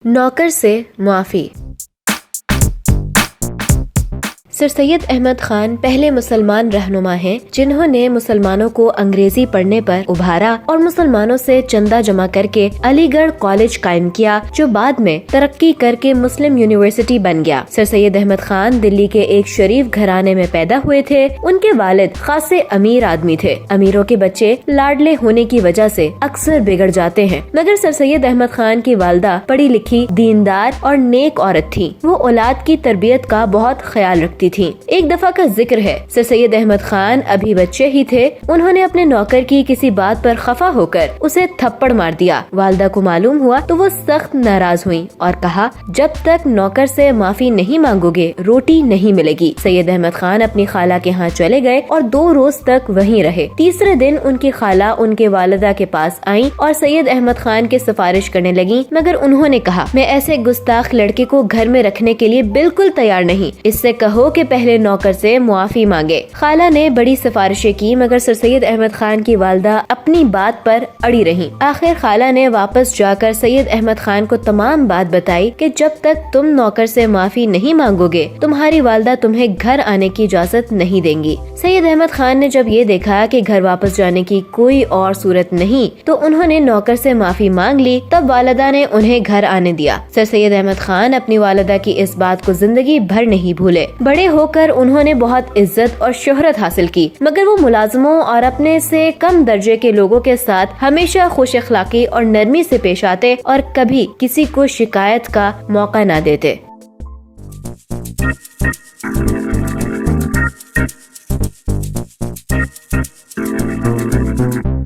नौकर से मुआफ़ी। सर सैयद अहमद खान पहले मुसलमान रहनुमा हैं जिन्होंने मुसलमानों को अंग्रेजी पढ़ने पर उभारा और मुसलमानों से चंदा जमा करके अलीगढ़ कॉलेज कायम किया, जो बाद में तरक्की करके मुस्लिम यूनिवर्सिटी बन गया। सर सैयद अहमद खान दिल्ली के एक शरीफ घराने में पैदा हुए थे। उनके वालिद खासे अमीर आदमी थे। अमीरों के बच्चे लाडले होने की वजह से अक्सर बिगड़ जाते हैं, मगर सर सैयद अहमद खान की वालदा पढ़ी लिखी, दीनदार और नेक औरत थी। वो औलाद की तरबियत का बहुत ख्याल रखती थी। एक दफा का जिक्र है, सर सैयद अहमद खान अभी बच्चे ही थे। उन्होंने अपने नौकर की किसी बात पर खफा होकर उसे थप्पड़ मार दिया। वालदा को मालूम हुआ तो वो सख्त नाराज हुई और कहा, जब तक नौकर से माफी नहीं मांगोगे रोटी नहीं मिलेगी। सैयद अहमद खान अपनी खाला के यहाँ चले गए और 2 रोज तक वहीं रहे। तीसरे दिन उनकी खाला उनके वालिदा के पास आई और सैयद अहमद खान की सिफारिश करने लगी, मगर उन्होंने कहा, मैं ऐसे गुस्ताख लड़के को घर में रखने के लिए बिल्कुल तैयार नहीं। इससे कहो कि पहले नौकर से मुआफी मांगे। खाला ने बड़ी सिफारिशें की, मगर सर सैयद अहमद खान की वालदा अपनी बात पर अड़ी रही। आखिर खाला ने वापस जाकर सैयद अहमद खान को तमाम बात बताई कि जब तक तुम नौकर से माफी नहीं मांगोगे तुम्हारी वालदा तुम्हें घर आने की इजाजत नहीं देंगी। सैयद अहमद खान ने जब ये देखा कि घर वापस जाने की कोई और सूरत नहीं, तो उन्होंने नौकर से माफी मांग ली। तब वालिदा ने उन्हें घर आने दिया। सर सैयद अहमद खान अपनी वालिदा की इस बात को जिंदगी भर नहीं भूले। बड़े होकर उन्होंने बहुत इज्जत और शोहरत हासिल की, मगर वो मुलाजमों और अपने से कम दर्जे के लोगों के साथ हमेशा खुश अखलाकी और नरमी से पेश आते और कभी किसी को शिकायत का मौका न देते।